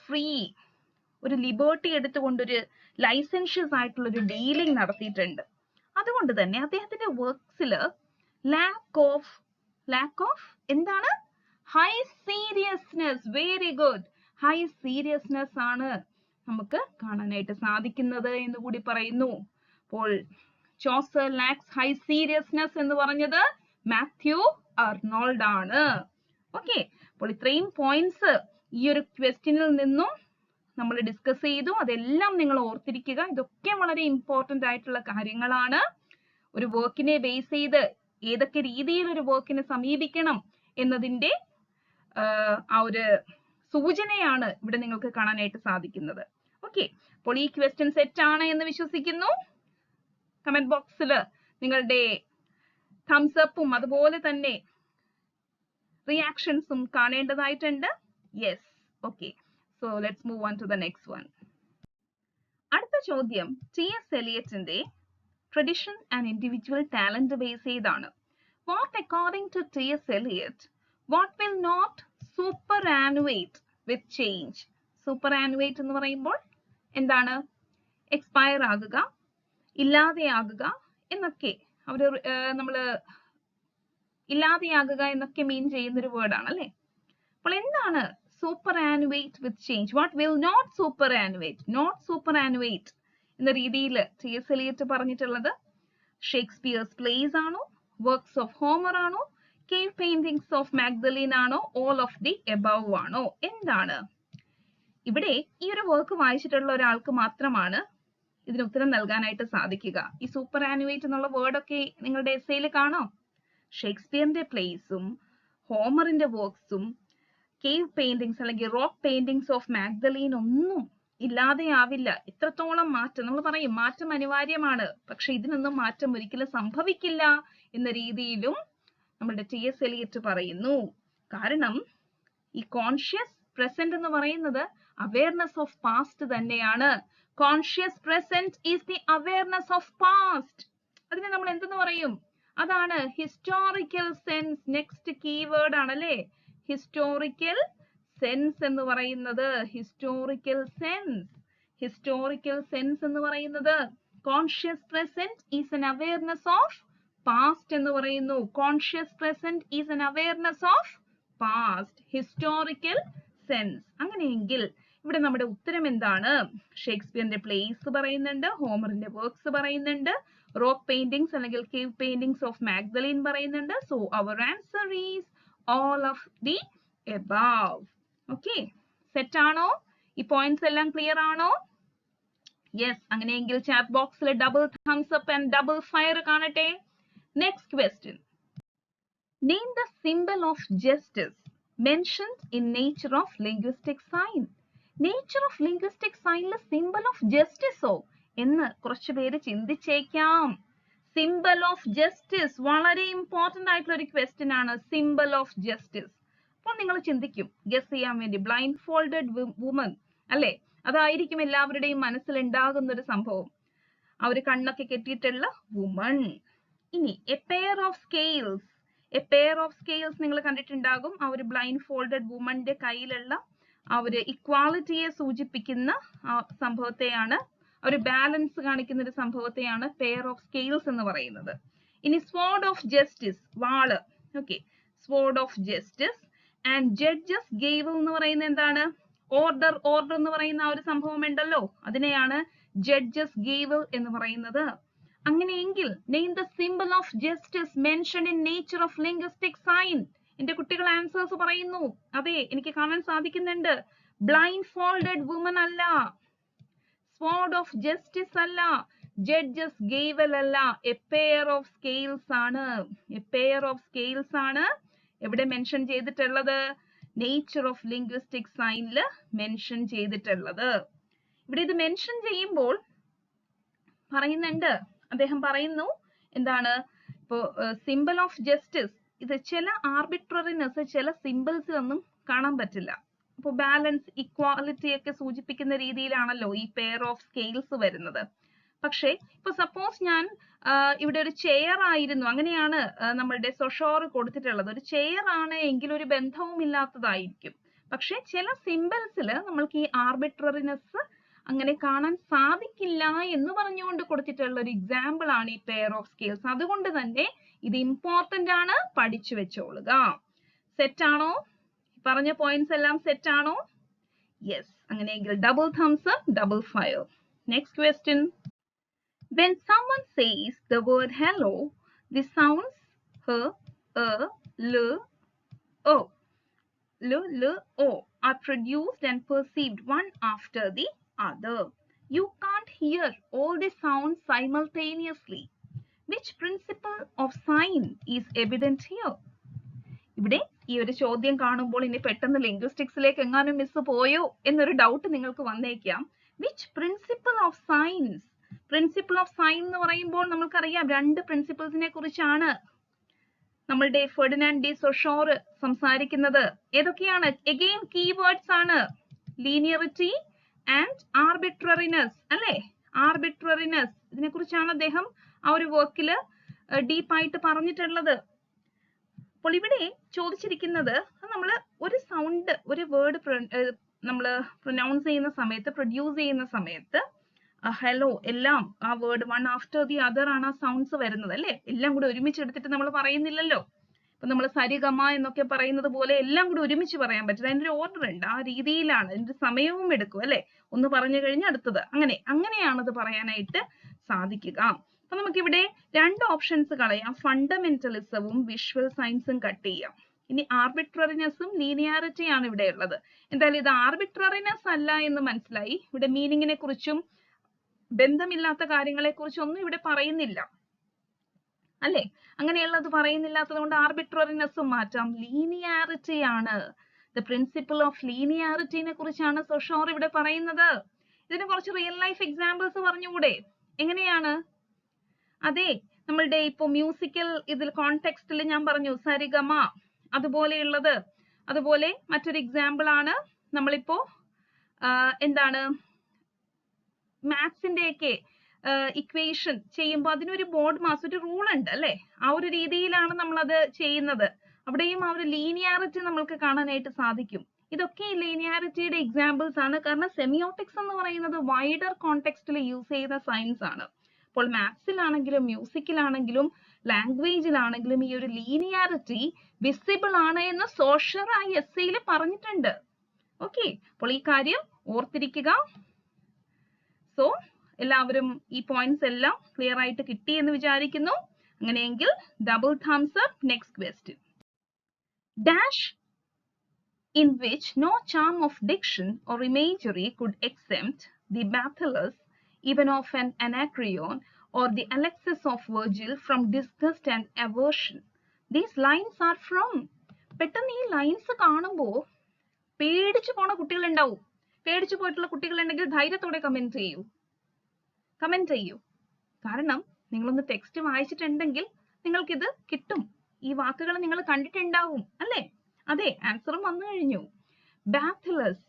ഒരു ലിബർട്ടി എടുത്തുകൊണ്ടൊരു ലൈസൻഷ്യസ് ആയിട്ടുള്ള ഒരു ഡീലിംഗ് നടത്തിയിട്ടുണ്ട്. അതുകൊണ്ട് തന്നെ അദ്ദേഹത്തിന്റെ വർക്ക്സിൽ ലാക്ക് ഓഫ് എന്താണ്? High seriousness. Very good. High seriousness ആണ് നമുക്ക് കാണാനായിട്ട് സാധിക്കുന്നത് എന്ന് കൂടി പറയുന്നു. അപ്പോൾ ചോസർ ലാക്സ് ഹൈ സീരിയസ്നെസ് എന്ന് പറഞ്ഞത് മാത്യു അർണോൾഡ് ആണ്. ഓക്കെ, അപ്പോൾ ഇത്രയും പോയിന്റ്സ് ഈ ഒരു ക്വസ്റ്റ്യനിൽ നിന്നും നമ്മൾ ഡിസ്കസ് ചെയ്തു. അതെല്ലാം നിങ്ങൾ ഓർത്തിരിക്കുക. ഇതൊക്കെ വളരെ ഇമ്പോർട്ടന്റ് ആയിട്ടുള്ള കാര്യങ്ങളാണ്. ഒരു വർക്കിനെ ബേസ് ചെയ്ത് ഏതൊക്കെ രീതിയിൽ ഒരു വർക്കിനെ സമീപിക്കണം എന്നതിന്റെ ആ ഒരു സൂചനയാണ് ഇവിടെ നിങ്ങൾക്ക് കാണാനായിട്ട് സാധിക്കുന്നത്. ഓക്കെ, അപ്പോൾ ഈ ക്വസ്റ്റ്യൻ സെറ്റ് ആണ് എന്ന് വിശ്വസിക്കുന്നു. കമന്റ് ബോക്സിൽ നിങ്ങളുടെ തംസ് അപ്പും അതുപോലെ തന്നെ റിയാക്ഷൻസും കാണേണ്ടതായിട്ടുണ്ട്. Yes, okay. So let's move on to the next one. അടുത്ത ചോദ്യം ടി.എസ്. എലിയറ്റിന്റെ tradition and individual talent base ചെയ്താണ്. What according to T.S. Eliot, what will not superannuate with change? Superannuate എന്ന് പറയുമ്പോൾ എന്താണ്? എക്സ്പയർ ആകുക, ഇല്ലാതെയാകുക എന്നൊക്കെ നമ്മള് ഇല്ലാതെയാകുക എന്നൊക്കെ മീൻ ചെയ്യുന്ന ഒരു വേർഡ് ആണ് അല്ലെ? അപ്പോൾ എന്താണ് superannuate with change? What will not superannuate? Not superannuate എന്ന രീതിയിൽ ടി.എസ്. എലിയറ്റ് പറഞ്ഞിട്ടുള്ളത് ഷേക്സ്പിയേഴ്സ് പ്ലേസ് ആണോ, വർക്ക്സ് ഓഫ് ഹോമർ ആണോ, കേവ് പെയിന്റിങ്സ് ഓഫ് മാഗ്ദലീൻ ആണോ, ഓൾ ഓഫ് ദി എബവ് ആണോ? എന്താണ് ഇവിടെ ഈ ഒരു വർക്ക് വായിച്ചിട്ടുള്ള ഒരാൾക്ക് മാത്രമാണ് ഇതിന് ഉത്തരം നൽകാനായിട്ട് സാധിക്കുക. ഈ സൂപ്പർ ആനുവേറ്റ് എന്നുള്ള വേർഡ് ഒക്കെ നിങ്ങളുടെ എസ്സേയിൽ കാണാം. ഷേക്സ്പിയറിന്റെ പ്ലേസും ഹോമറിന്റെ വർക്ക്സും കേവ് പെയിന്റിങ്സ് അല്ലെങ്കിൽ റോക്ക് പെയിന്റിങ്സ് ഓഫ് മാഗ്ദലീൻ ഒന്നും ഇല്ലാതെയാവില്ല. എത്രത്തോളം മാറ്റം, നമ്മൾ പറയും മാറ്റം അനിവാര്യമാണ്, പക്ഷെ ഇതിനൊന്നും മാറ്റം ഒരിക്കലും സംഭവിക്കില്ല എന്ന രീതിയിലും നമ്മുടെ ടി.എസ്. എലിയറ്റ് പറയുന്നു. കാരണം ഈ കോൺഷ്യസ് പ്രസന്റ് എന്ന് പറയുന്നത് അവയർനെസ് ഓഫ് പാസ്റ്റ് തന്നെയാണ്. Conscious present is the awareness of past. അതിനെ നമ്മൾ എന്തെന്ന് പറയും? അതാണ് ഹിസ്റ്റോറിക്കൽ സെൻസ്. നെക്സ്റ്റ് കീവേഡ് ആണല്ലേ ഹിസ്റ്റോറിക്കൽ സെൻസ് എന്ന് പറയുന്നത്. ഹിസ്റ്റോറിക്കൽ സെൻസ്, ഹിസ്റ്റോറിക്കൽ സെൻസ് എന്ന് പറയുന്നത് conscious present is an awareness of past എന്ന് പറയുന്നു. Conscious present is an awareness of past. Historical sense. അങ്ങനെയെങ്കിൽ ഇവിടെ നമ്മുടെ ഉത്തരം എന്താണ്? ഷേക്സ്പിയറിന്റെ പ്ലേസ് പറയുന്നുണ്ട്, ഹോമറിന്റെ വർക്ക്സ് പറയുന്നുണ്ട്, റോക്ക് പെയിന്റിങ്സ് അല്ലെങ്കിൽ കേവ് പെയിന്റിങ്സ് ഓഫ് മാഗ്ദലീൻ പറയുന്നുണ്ട്. So our answer is all of the above. Okay, set ആണോ? ഈ പോയിന്റ്സ് എല്ലാം ക്ലിയർ ആണോ? യെസ്. അങ്ങനെയെങ്കിൽ ചാറ്റ് ബോക്സിൽ double thumbs up and double fire കാണട്ടെ. Next question. Name the symbol of justice mentioned in nature of linguistic sign. Nature of linguistic സൈനിൽ സിംബൽ ഓഫ് ജസ്റ്റിസോ എന്ന് കുറച്ചു പേര് ചിന്തിച്ചേക്കാം. സിംബൽ ഓഫ് ജസ്റ്റിസ് വളരെ ഇമ്പോർട്ടന്റ് ആയിട്ടുള്ള ഒരു ക്വസ്റ്റ്യൻ ആണ്. Symbol of justice. അപ്പോൾ നിങ്ങൾ ചിന്തിക്കും ഗസ് ചെയ്യാൻ വേണ്ടി ബ്ലൈൻഡ് ഫോൾഡഡ് വുമൻ അല്ലെ, അതായിരിക്കും എല്ലാവരുടെയും മനസ്സിൽ ഉണ്ടാകുന്ന ഒരു സംഭവം. ആ ഒരു കണ്ണൊക്കെ കെട്ടിയിട്ടുള്ള വുമൺ. ഇനി A pair of scales. A pair of scales നിങ്ങൾ കണ്ടിട്ടുണ്ടാകും. ആ ഒരു ബ്ലൈൻഡ് ഫോൾഡഡ് വുമന്റെ കയ്യിലുള്ള ആ ഒരു ഇക്വാലിറ്റിയെ സൂചിപ്പിക്കുന്ന ആ സംഭവത്തെയാണ്, ഒരു ബാലൻസ് കാണിക്കുന്ന ഒരു സംഭവത്തെയാണ് പെയർ ഓഫ് സ്കെയിൽസ് എന്ന് പറയുന്നത്. ഇനി sword of justice, wall. Okay, sword of justice. And judges gave എന്ന് പറയുന്നത് എന്താണ്? ഓർഡർ. ഓർഡർ എന്ന് പറയുന്ന ആ ഒരു സംഭവം ഉണ്ടല്ലോ, അതിനെയാണ് ജഡ്ജസ് ഗേവ് എന്ന് പറയുന്നത്. അങ്ങനെയെങ്കിൽ name the symbol of justice mentioned in nature of linguistic sign. എന്റെ കുട്ടികൾ ആൻസേഴ്സ് പറയുന്നു. അതെ, എനിക്ക് കാണാൻ സാധിക്കുന്നുണ്ട്. ബ്ലൈൻഡ് ഫോൾഡഡ് വുമൻ അല്ല, സ്വോർഡ് ഓഫ് ജസ്റ്റിസ് അല്ല, ജഡ്ജസ് ഗേവൽ അല്ല, എ പെയർ ഓഫ് സ്കെയിൽസ് ആണ്. എ പെയർ ഓഫ് സ്കെയിൽസ് ആണ് എവിടെ മെൻഷൻ ചെയ്തിട്ടുള്ളത്? നേച്ചർ ഓഫ് ലിംഗ്വിസ്റ്റിക് സൈനിൽ മെൻഷൻ ചെയ്തിട്ടുള്ളത്. ഇവിടെ ഇത് മെൻഷൻ ചെയ്യുമ്പോൾ പറയുന്നുണ്ട്, അദ്ദേഹം പറയുന്നു എന്താണ്, ഇപ്പോ സിംബൽ ഓഫ് ജസ്റ്റിസ് ഇത് ചില ആർബിട്രറിനെസ് ചില സിംബൽസിലൊന്നും കാണാൻ പറ്റില്ല. അപ്പോൾ ബാലൻസ്, ഇക്വാലിറ്റി ഒക്കെ സൂചിപ്പിക്കുന്ന രീതിയിലാണല്ലോ ഈ പെയർ ഓഫ് സ്കെയിൽസ് വരുന്നത്. പക്ഷേ ഇപ്പൊ സപ്പോസ് ഞാൻ ഇവിടെ ഒരു ചെയർ ആയിരുന്നു, അങ്ങനെയാണ് നമ്മളുടെ സൊഷോർ കൊടുത്തിട്ടുള്ളത്. ഒരു ചെയർ ആണ് എങ്കിൽ ഒരു ബന്ധവും ഇല്ലാത്തതായിരിക്കും. പക്ഷെ ചില സിംബൽസിൽ നമ്മൾക്ക് ഈ ആർബിട്രറിനെസ് അങ്ങനെ കാണാൻ സാധിക്കില്ല എന്ന് പറഞ്ഞുകൊണ്ട് കൊടുത്തിട്ടുള്ള ഒരു എക്സാമ്പിൾ ആണ് ഈ പെയർ ഓഫ് സ്കെയിൽസ്. അതുകൊണ്ട് തന്നെ ഇത് ഇമ്പോർട്ടന്റ് ആണ്, പഠിച്ചു വെച്ചോളുക. സെറ്റ് ആണോ? പറഞ്ഞ പോയിന്റ്സ് എല്ലാം സെറ്റ് ആണോ? യെസ്. അങ്ങനെയെങ്കിൽ double thumbs up, double fire. Next question. When someone says the word hello, the sounds h, l, o, l, o are produced and perceived one after the other. You can't hear all the sounds simultaneously. Which principle of sign is evident here? ഇവിടെ ഈ ഒരു ചോദ്യം കാണുമ്പോൾ ഇനി പെട്ടെന്ന് ലിംഗ്വിസ്റ്റിക്സിലേക്ക് എങ്ങാനും മിസ് പോയോ എന്നൊരു ഡൗട്ട് നിങ്ങൾക്ക് വന്നേക്കാം. Which principle of signs? Principle of sine എന്ന് പറയുമ്പോൾ നമുക്കറിയാം രണ്ട് പ്രിൻസിപ്പിൾസിനെ കുറിച്ചാണ് നമ്മളുടെ ഫെർഡിനാൻഡ് ഡി സൊഷോർ സംസാരിക്കുന്നത്. ഏതൊക്കെയാണ്? അഗെയിൻ കീവേഡ്സ് ആണ്. ലീനിയറിറ്റി ആൻഡ് ആർബിട്രറിനെസ് അല്ലെ, ആർബിട്രറിനെസ്. ഇതിനെ കുറിച്ചാണ് അദ്ദേഹം ആ ഒരു വർക്കിൽ ഡീപ്പായിട്ട് പറഞ്ഞിട്ടുള്ളത്. അപ്പോൾ ഇവിടെ ചോദിച്ചിരിക്കുന്നത് നമ്മൾ ഒരു സൗണ്ട്, ഒരു വേർഡ് നമ്മൾ പ്രൊനൗൺസ് ചെയ്യുന്ന സമയത്ത്, പ്രൊഡ്യൂസ് ചെയ്യുന്ന സമയത്ത് ഹലോ എല്ലാം ആ word one after the other ആണ് ആ സൗണ്ട്സ് വരുന്നത് അല്ലെ. എല്ലാം കൂടി ഒരുമിച്ച് എടുത്തിട്ട് നമ്മൾ പറയുന്നില്ലല്ലോ. ഇപ്പൊ നമ്മൾ സരിഗമ എന്നൊക്കെ പറയുന്നത് പോലെ എല്ലാം കൂടി ഒരുമിച്ച് പറയാൻ പറ്റില്ല. അതിന്റെ ഒരു ഓർഡർ ഉണ്ട്, ആ രീതിയിലാണ്. അതിന്റെ സമയവും എടുക്കും അല്ലെ. ഒന്ന് പറഞ്ഞു കഴിഞ്ഞാൽ അടുത്തത്, അങ്ങനെയാണ് അത് പറയാനായിട്ട് സാധിക്കുക. അപ്പൊ നമുക്കിവിടെ രണ്ട് ഓപ്ഷൻസ് കളയാം, ഫണ്ടമെന്റലിസവും വിഷ്വൽ സയൻസും കട്ട് ചെയ്യാം. ഇനി ആർബിട്രറിനെസ്സും ലീനിയാരിറ്റിയാണ് ഇവിടെ ഉള്ളത്. എന്തായാലും ഇത് ആർബിട്രറിനെസ് അല്ല എന്ന് മനസ്സിലായി. ഇവിടെ മീനിങ്ങിനെ കുറിച്ചും ബന്ധമില്ലാത്ത കാര്യങ്ങളെ കുറിച്ചും ഒന്നും ഇവിടെ പറയുന്നില്ല അല്ലെ? അങ്ങനെയുള്ളത് പറയുന്നില്ലാത്തത് കൊണ്ട് ആർബിട്രറിനെസ്സും മാറ്റാം. ലീനിയാരിറ്റി ആണ്, ദ പ്രിൻസിപ്പിൾ ഓഫ് ലീനിയാരിറ്റിനെ കുറിച്ചാണ് സോഷോർ ഇവിടെ പറയുന്നത്. ഇതിന് കുറച്ച് റിയൽ ലൈഫ് എക്സാമ്പിൾസ് പറഞ്ഞുകൂടെ? എങ്ങനെയാണ്? അതെ, നമ്മളുടെ ഇപ്പൊ മ്യൂസിക്കൽ ഇതിൽ കോണ്ടെക്സ്റ്റിൽ ഞാൻ പറഞ്ഞു സരിഗമ അതുപോലെയുള്ളത്. അതുപോലെ മറ്റൊരു എക്സാമ്പിൾ ആണ് നമ്മളിപ്പോ എന്താണ് മാത്സിന്റെ ഒക്കെ ഇക്വേഷൻ ചെയ്യുമ്പോൾ അതിനൊരു ബോർഡ് മാസ് ഒരു റൂൾ ഉണ്ട് അല്ലെ? ആ ഒരു രീതിയിലാണ് നമ്മൾ അത് ചെയ്യുന്നത്. അവിടെയും ആ ഒരു ലീനിയാരിറ്റി നമ്മൾക്ക് കാണാനായിട്ട് സാധിക്കും. ഇതൊക്കെ ഈ ലീനിയാരിറ്റിയുടെ എക്സാമ്പിൾസ് ആണ്. കാരണം സെമിയോട്ടിക്സ് എന്ന് പറയുന്നത് വൈഡർ കോണ്ടെക്സ്റ്റിൽ യൂസ് ചെയ്യുന്ന സയൻസ് ആണ്. അപ്പോൾ മാത്സിലാണെങ്കിലും മ്യൂസിക്കിലാണെങ്കിലും ലാംഗ്വേജിലാണെങ്കിലും ഈ ഒരു ലീനിയാരിറ്റി വിസിബിൾ ആണ് എന്ന് സോഷർ ആ എസ്സേയിൽ പറഞ്ഞിട്ടുണ്ട്. ഓക്കെ, അപ്പോൾ ഈ കാര്യം ഓർത്തിരിക്കുക. സോ എല്ലാവരും ഈ പോയിന്റ്സ് എല്ലാം ക്ലിയർ ആയിട്ട് കിട്ടി എന്ന് വിചാരിക്കുന്നു. അങ്ങനെയെങ്കിൽ double thumbs up. Next question. Dash in which no charm of diction or imagery could exempt the Bathyllus even of an Anacreon or the Alexis of Virgil from disgust and aversion. These lines are from. പെട്ടെന്ന് ഈ ലൈൻസ് കാണുമ്പോൾ പേടിച്ചു പോണ കുട്ടികൾ ഉണ്ടാവും. പേടിച്ചു പോയിട്ടുള്ള കുട്ടികൾ ഉണ്ടെങ്കിൽ ധൈര്യത്തോടെ കമന്റ് ചെയ്യൂ. കാരണം നിങ്ങളൊന്ന് ടെക്സ്റ്റ് വായിച്ചിട്ടുണ്ടെങ്കിൽ നിങ്ങൾക്കിത് കിട്ടും. ഈ വാക്കുകൾ നിങ്ങൾ കണ്ടിട്ടുണ്ടാവും അല്ലേ? അതെ, ആൻസറും വന്നു കഴിഞ്ഞു. ബാഥിലസ്,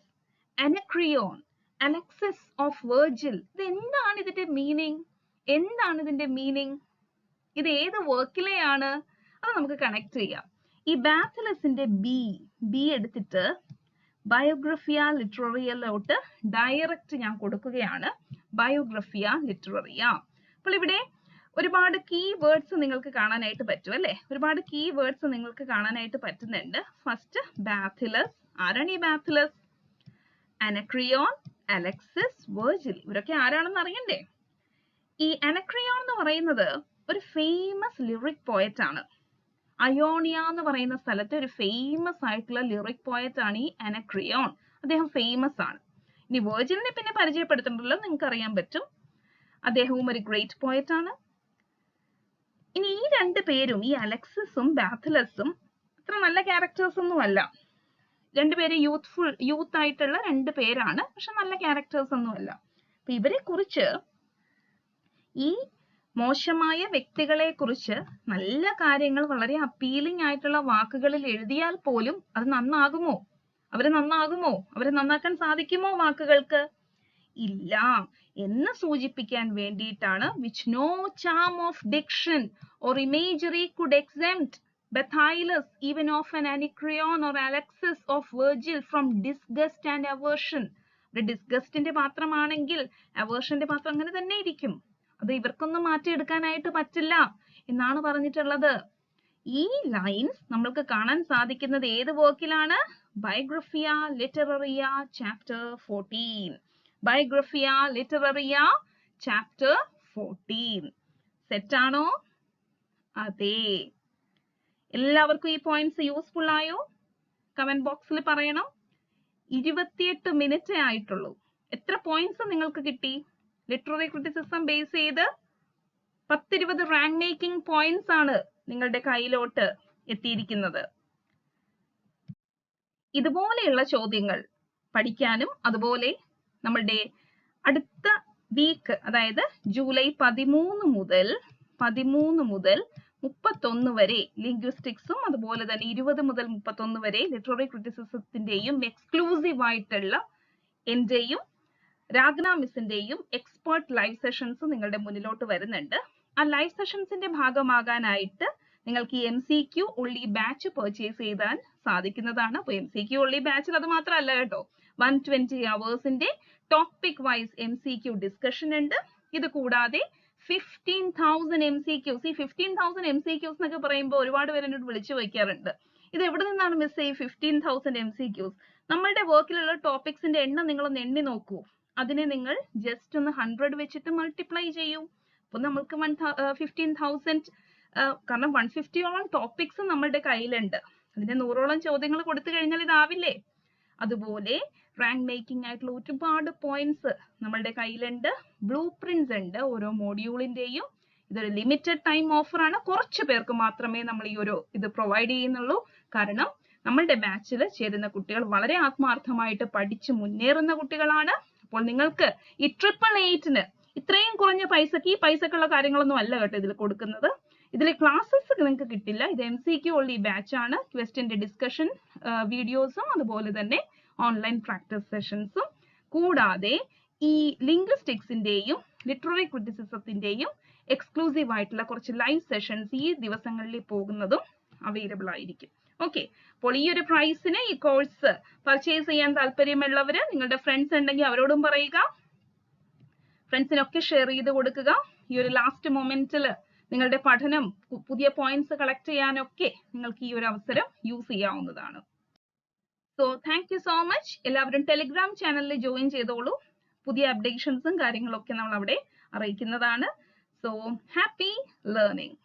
അനക്രിയോൺ, അലക്സിസ് ഓഫ് വെർജിൽ. ഇത് എന്താണ് ഇതിന്റെ മീനിങ്? ഇത് ഏത് വർക്കിലെയാണ്? അത് നമുക്ക് കണക്ട് ചെയ്യാം. ഈ ബാഥിലസിന്റെ ബി എടുത്തിട്ട് ബയോഗ്രഫിയ ലിറ്റററിയയിലോട്ട് ഡയറക്റ്റ് ഞാൻ കൊടുക്കുകയാണ്. ബയോഗ്രഫിയ ലിറ്റററിയ. അപ്പോൾ ഇവിടെ ഒരുപാട് കീ വേർഡ്സ് നിങ്ങൾക്ക് കാണാനായിട്ട് പറ്റും അല്ലെ? ഒരുപാട് കീ വേർഡ്സ് നിങ്ങൾക്ക് കാണാനായിട്ട് പറ്റുന്നുണ്ട്. ഫസ്റ്റ് ബാഥിലസ്. ആരാണ് ഈ ബാഥിലസ്? അനക്രിയോൺ, അലക്സിസ്, വെർജിൽ. ഇവരൊക്കെ ആരാണെന്ന് അറിയണ്ടേ? ഈ അനക്രിയോൺ എന്ന് പറയുന്നത് ഒരു ഫേമസ് ലിറിക് പോയറ്റ് ആണ്. അയോണിയ എന്ന് പറയുന്ന സ്ഥലത്തെ ഒരു ഫേമസ് ആയിട്ടുള്ള ലിറിക് പോയറ്റ് ആണ് ഈ അനക്രിയോൺ. അദ്ദേഹം ഫേമസ് ആണ്. ഇനി വെർജിലിനെ പിന്നെ പരിചയപ്പെടുത്തുന്നുണ്ടല്ലോ, നിങ്ങൾക്ക് അറിയാൻ പറ്റും. അദ്ദേഹവും ഒരു ഗ്രേറ്റ് പോയറ്റ് ആണ്. ഇനി ഈ രണ്ട് പേരും, ഈ അലക്സിസും ബാഥിലസും അത്ര നല്ല ക്യാരക്ടേഴ്സ് ഒന്നും അല്ല. രണ്ടുപേരും യൂത്ത് ആയിട്ടുള്ള രണ്ട് പേരാണ്, പക്ഷെ നല്ല ക്യാരക്ടേഴ്സ് ഒന്നും അല്ല. അപ്പൊ ഇവരെ കുറിച്ച്, ഈ മോശമായ വ്യക്തികളെ കുറിച്ച് നല്ല കാര്യങ്ങൾ വളരെ അപ്പീലിംഗ് ആയിട്ടുള്ള വാക്കുകളിൽ എഴുതിയാൽ പോലും അത് നന്നാകുമോ? അവരെ നന്നാക്കാൻ സാധിക്കുമോ വാക്കുകൾക്ക്? ഇല്ല എന്ന് സൂചിപ്പിക്കാൻ വേണ്ടിയിട്ടാണ് which no charm of diction or imagery could exempt Bathyllus even of an Anacreon or Alexis of Virgil from disgust and aversion. ഡിസ്ഗസ്റ്റിന്റെ പാത്രമാണെങ്കിൽ aversionന്റെ പാത്രം അങ്ങനെ തന്നെ ഇരിക്കും. അത് ഇവർക്കൊന്നും മാറ്റിയെടുക്കാനായിട്ട് പറ്റില്ല എന്നാണ് പറഞ്ഞിട്ടുള്ളത്. ഈ ലൈൻസ് നമ്മൾക്ക് കാണാൻ സാധിക്കുന്നത് ഏത് വർക്കിലാണ്? Biographia Literaria chapter 14. Biographia Literaria chapter 14. Set ആണോ? അതെ. എല്ലാവർക്കും ഈ പോയിന്റ്സ് യൂസ്ഫുൾ ആയോ? കമന്റ് ബോക്സിൽ പറയണം. 28 മിനിറ്റ് ആയിട്ടുള്ളൂ. എത്ര പോയിന്റ്സ് നിങ്ങൾക്ക് കിട്ടി? ലിറ്റററി ക്രിറ്റിസിസം ബേസ് ചെയ്ത് 10-20 റാങ്ക് മേക്കിംഗ് പോയിന്റ്സ് ആണ് നിങ്ങളുടെ കയ്യിലോട്ട് എത്തിയിരിക്കുന്നത്. ഇതുപോലെയുള്ള ചോദ്യങ്ങൾ പഠിക്കാനും അതുപോലെ നമ്മളുടെ അടുത്ത വീക്ക്, അതായത് ജൂലൈ 13 മുതൽ 31 വരെ ലിംഗ്വിസ്റ്റിക്സും അതുപോലെ തന്നെ 20 മുതൽ 31 വരെ ലിറ്റററി ക്രിറ്റിസിസത്തിന്റെയും എക്സ്ക്ലൂസീവ് ആയിട്ടുള്ള എന്റെയും രാഗ്ന മിസ്സിന്റെയും എക്സ്പേർട്ട് ലൈവ് സെഷൻസ് നിങ്ങളുടെ മുന്നിലോട്ട് വരുന്നുണ്ട്. ആ ലൈവ് സെഷൻസിന്റെ ഭാഗമാകാനായിട്ട് നിങ്ങൾക്ക് ഈ MCQ ഉള്ളി ബാച്ച് പർച്ചേസ് ചെയ്താൽ സാധിക്കുന്നതാണ്. അപ്പോൾ MCQ ഉള്ളി ബാച്ചിൽ അത് മാത്രമല്ല കേട്ടോ, 120 അവേഴ്സിന്റെ ടോപ്പിക് വൈസ് MCQ ഡിസ്കഷൻ ഉണ്ട്. ഇത് കൂടാതെ 15,000 MCQs. ഈ 15,000 MCQs എന്നൊക്കെ പറയുമ്പോൾ ഒരുപാട് പേര് എന്നോട് വിളിച്ചു ചോദിക്കാറുണ്ട്, ഇത് എവിടെ നിന്നാണ് മിസ് ഈ 15,000 MCQs? നമ്മളുടെ വർക്കിലുള്ള ടോപ്പിക്സിന്റെ എണ്ണം നിങ്ങളൊന്ന് എണ്ണി നോക്കൂ. അതിനെ നിങ്ങൾ ജസ്റ്റ് ഒന്ന് 100 വെച്ചിട്ട് മൾട്ടിപ്ലൈ ചെയ്യൂ. അപ്പോൾ നമുക്ക് 15,000 കാരണം 150ഓളം ടോപ്പിക്സ് നമ്മളുടെ കയ്യിലുണ്ട്. അതിന്റെ 100ഓളം ചോദ്യങ്ങൾ കൊടുത്തു കഴിഞ്ഞാൽ ഇതാവില്ലേ? അതുപോലെ റാങ്ക് മേക്കിംഗ് ആയിട്ടുള്ള ഒരുപാട് പോയിന്റ്സ് നമ്മളുടെ കയ്യിലുണ്ട്. ബ്ലൂ പ്രിന്റ്സ് ഉണ്ട് ഓരോ മോഡ്യൂളിന്റെയും. ഇതൊരു ലിമിറ്റഡ് ടൈം ഓഫർ ആണ്. കുറച്ച് പേർക്ക് മാത്രമേ നമ്മൾ ഈ ഒരു ഇത് പ്രൊവൈഡ് ചെയ്യുന്നുള്ളൂ. കാരണം നമ്മളുടെ ബാച്ചിൽ ചേരുന്ന കുട്ടികൾ വളരെ ആത്മാർത്ഥമായിട്ട് പഠിച്ച് മുന്നേറുന്ന കുട്ടികളാണ്. അപ്പോൾ നിങ്ങൾക്ക് ഈ 888-ന് ഇത്രയും കുറഞ്ഞ പൈസക്ക് ഈ പൈസക്കുള്ള കാര്യങ്ങളൊന്നും അല്ല കേട്ടോ ഇതിൽ കൊടുക്കുന്നത്. ഇതിൽ ക്ലാസ്സസ് നിങ്ങൾക്ക് കിട്ടില്ല. ഇത് MCQ ഉള്ള ഈ ബാച്ച് ആണ്. ക്വസ്റ്റ്യന്റെ ഡിസ്കഷൻ വീഡിയോസും അതുപോലെ തന്നെ ഓൺലൈൻ പ്രാക്ടീസ് സെഷൻസും കൂടാതെ ഈ ലിംഗ്വിസ്റ്റിക്സിന്റെയും ലിറ്റററി ക്രിറ്റിസിസത്തിന്റെയും എക്സ്ക്ലൂസീവ് ആയിട്ടുള്ള കുറച്ച് ലൈവ് സെഷൻസ് ഈ ദിവസങ്ങളിൽ പോകുന്നതും അവൈലബിൾ ആയിരിക്കും. ഓക്കെ, അപ്പോൾ ഈ ഒരു പ്രൈസിന് ഈ കോഴ്സ് പർച്ചേസ് ചെയ്യാൻ താല്പര്യമുള്ളവര് നിങ്ങളുടെ ഫ്രണ്ട്സ് ഉണ്ടെങ്കിൽ അവരോടും പറയുക, ഫ്രണ്ട്സിനൊക്കെ ഷെയർ ചെയ്ത് കൊടുക്കുക. ഈ ഒരു ലാസ്റ്റ് മൊമെന്റിൽ നിങ്ങളുടെ പഠനം പുതിയ പോയിന്റ്സ് കളക്ട് ചെയ്യാനൊക്കെ നിങ്ങൾക്ക് ഈ ഒരു അവസരം യൂസ് ചെയ്യാവുന്നതാണ്. So thank you so much. എല്ലാവരും ടെലിഗ്രാം ചാനലിൽ ജോയിൻ ചെയ്തോളൂ. പുതിയ അപ്ഡേഷൻസും കാര്യങ്ങളൊക്കെ നമ്മൾ അവിടെ അറിയിക്കുന്നതാണ്. So happy learning.